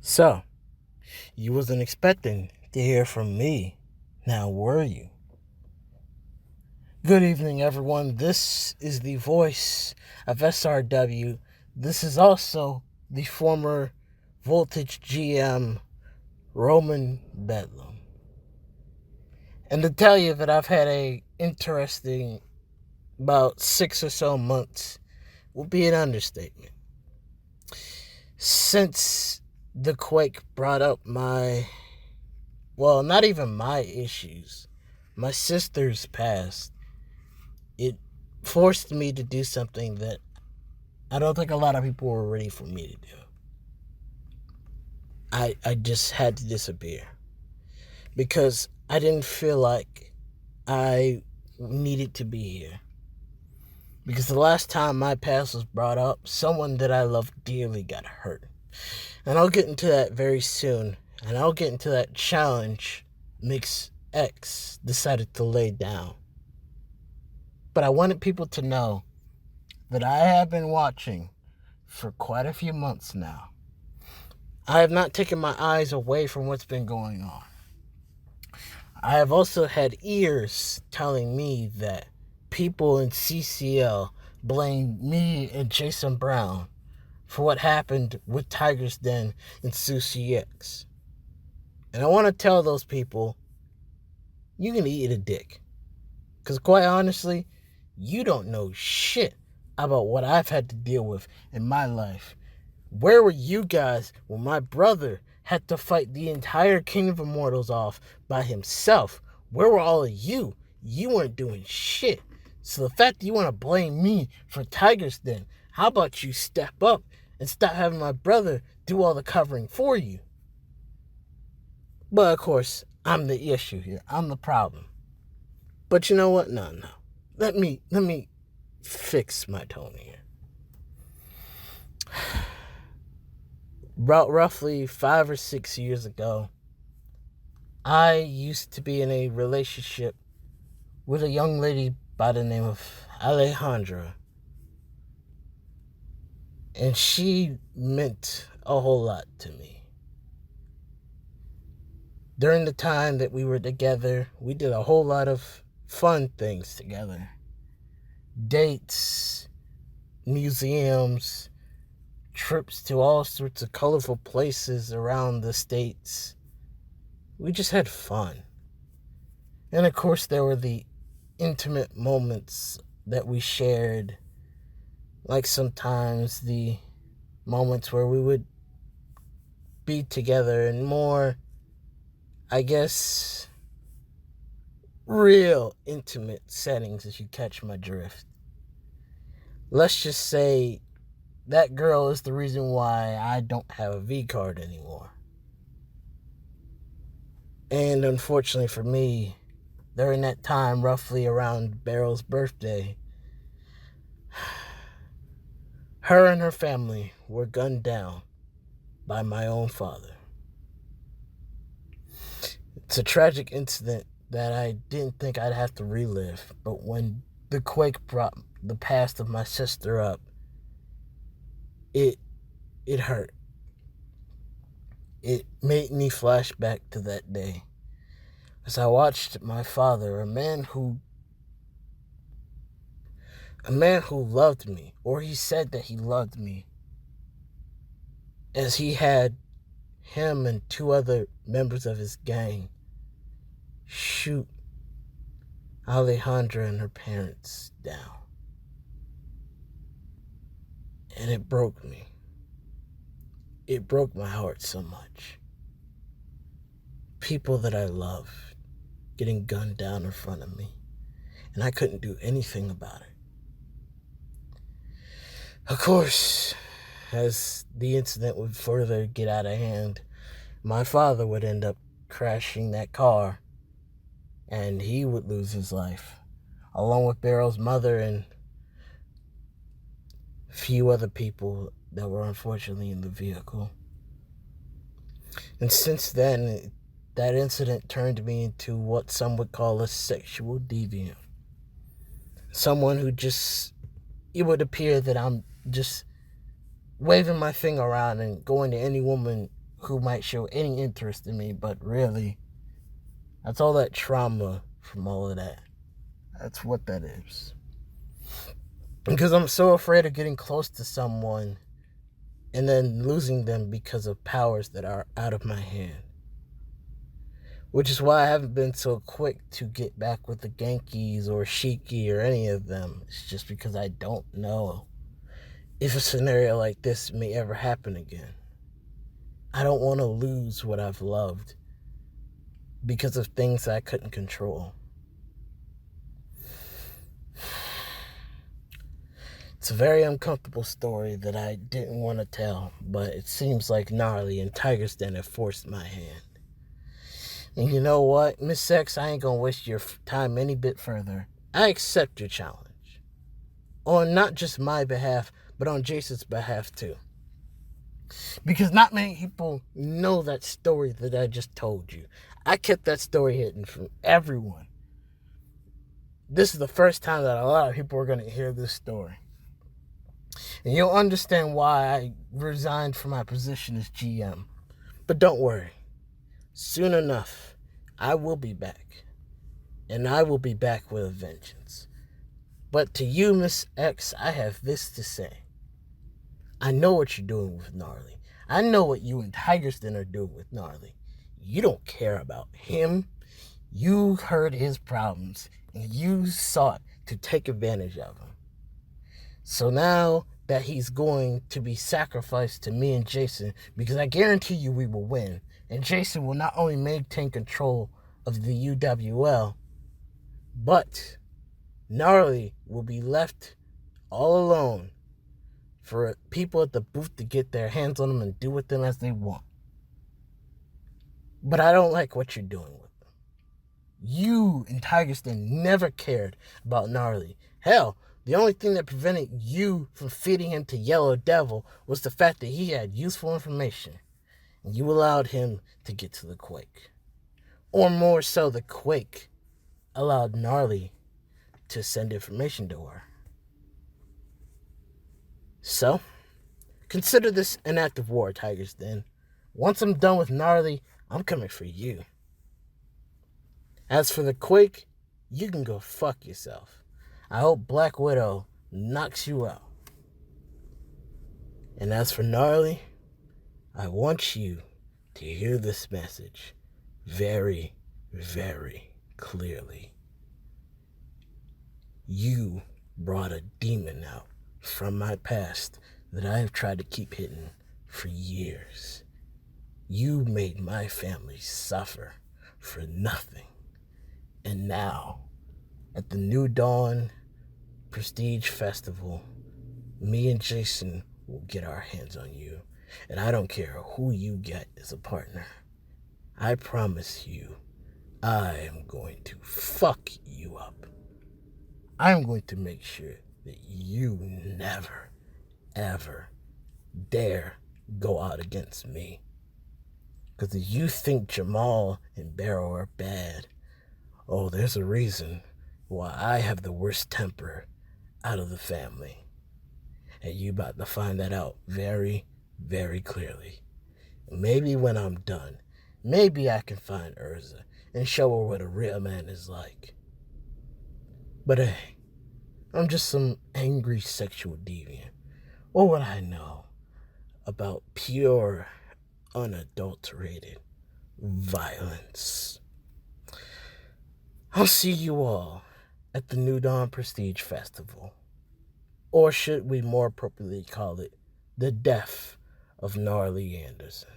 So, you wasn't expecting to hear from me, now were you? Good evening, everyone. This is the voice of SRW. This is also the former Voltage GM, Roman Bedlam. And to tell you that I've had a interesting about 6 or so months will be an understatement. Since the quake brought up not even my issues, my sister's past, it forced me to do something that I don't think a lot of people were ready for me to do. I just had to disappear because I didn't feel like I needed to be here. Because the last time my past was brought up, someone that I loved dearly got hurt. And I'll get into that very soon. And I'll get into that challenge Mix X decided to lay down. But I wanted people to know that I have been watching for quite a few months now. I have not taken my eyes away from what's been going on. I have also had ears telling me that people in CCL blame me and Jason Brown for what happened with Tiger's Den and Sushi X. And I want to tell those people, you can eat a dick. Because quite honestly, you don't know shit about what I've had to deal with in my life. Where were you guys when my brother had to fight the entire King of Immortals off by himself? Where were all of you? You weren't doing shit. So the fact that you want to blame me for Tiger's Den, how about you step up and stop having my brother do all the covering for you? But of course, I'm the issue here. I'm the problem. But you know what? No. Let me fix my tone here. About roughly 5 or 6 years ago, I used to be in a relationship with a young lady by the name of Alejandra. And she meant a whole lot to me. During the time that we were together, we did a whole lot of fun things together. Dates, museums, trips to all sorts of colorful places around the States. We just had fun. And of course, there were the intimate moments that we shared, like sometimes the moments where we would be together in more, I guess, real intimate settings, if you catch my drift. Let's just say that girl is the reason why I don't have a V card anymore. And unfortunately for me, during that time, roughly around Beryl's birthday, her and her family were gunned down by my own father. It's a tragic incident that I didn't think I'd have to relive, but when the quake brought the past of my sister up, it hurt. It made me flash back to that day as I watched my father, a man who loved me, or he said that he loved me, as he had him and 2 other members of his gang shoot Alejandra and her parents down. And it broke me. It broke my heart so much. People that I loved getting gunned down in front of me, and I couldn't do anything about it. Of course, as the incident would further get out of hand, my father would end up crashing that car, and he would lose his life, along with Beryl's mother and a few other people that were unfortunately in the vehicle. And since then, that incident turned me into what some would call a sexual deviant. Someone who it would appear that I'm just waving my finger around and going to any woman who might show any interest in me, but really, that's all that trauma from all of that. That's what that is. Because I'm so afraid of getting close to someone and then losing them because of powers that are out of my hand. Which is why I haven't been so quick to get back with the Genkies or Shiki or any of them. It's just because I don't know if a scenario like this may ever happen again. I don't want to lose what I've loved because of things I couldn't control. It's a very uncomfortable story that I didn't want to tell, but it seems like Gnarly and Tiger's Den have forced my hand. And you know what, Miss X, I ain't gonna waste your time any bit further. I accept your challenge. On not just my behalf, but on Jason's behalf too. Because not many people know that story that I just told you. I kept that story hidden from everyone. This is the first time that a lot of people are gonna hear this story. And you'll understand why I resigned from my position as GM. But don't worry. Soon enough, I will be back. And I will be back with a vengeance. But to you, Miss X, I have this to say. I know what you're doing with Gnarly. I know what you and Tiger's Den are doing with Gnarly. You don't care about him. You heard his problems, and you sought to take advantage of him. So now that he's going to be sacrificed to me and Jason, because I guarantee you we will win, and Jason will not only maintain control of the UWL, but Gnarly will be left all alone for people at the booth to get their hands on them and do with them as they want. But I don't like what you're doing with them. You and Tiger's Den never cared about Gnarly. Hell, the only thing that prevented you from feeding him to Yellow Devil was the fact that he had useful information. And you allowed him to get to the Quake. Or more so, the Quake allowed Gnarly to send information to her. So, consider this an act of war, Tiger's Den. Once I'm done with Gnarly, I'm coming for you. As for the Quake, you can go fuck yourself. I hope Black Widow knocks you out. And as for Gnarly, I want you to hear this message very, very clearly. You brought a demon out from my past that I have tried to keep hidden for years. You made my family suffer for nothing. And now, at the New Dawn Prestige Festival, me and Jason will get our hands on you. And I don't care who you get as a partner. I promise you, I am going to fuck you up. I'm going to make sure that you never, ever dare go out against me. Because if you think Jamal and Barrow are bad, oh, there's a reason why I have the worst temper out of the family. And you about to find that out very, very clearly. Maybe when I'm done, maybe I can find Urza and show her what a real man is like. But hey, I'm just some angry sexual deviant. What would I know about pure, unadulterated violence? I'll see you all at the New Dawn Prestige Festival. Or should we more appropriately call it the death of Gnarly Anderson?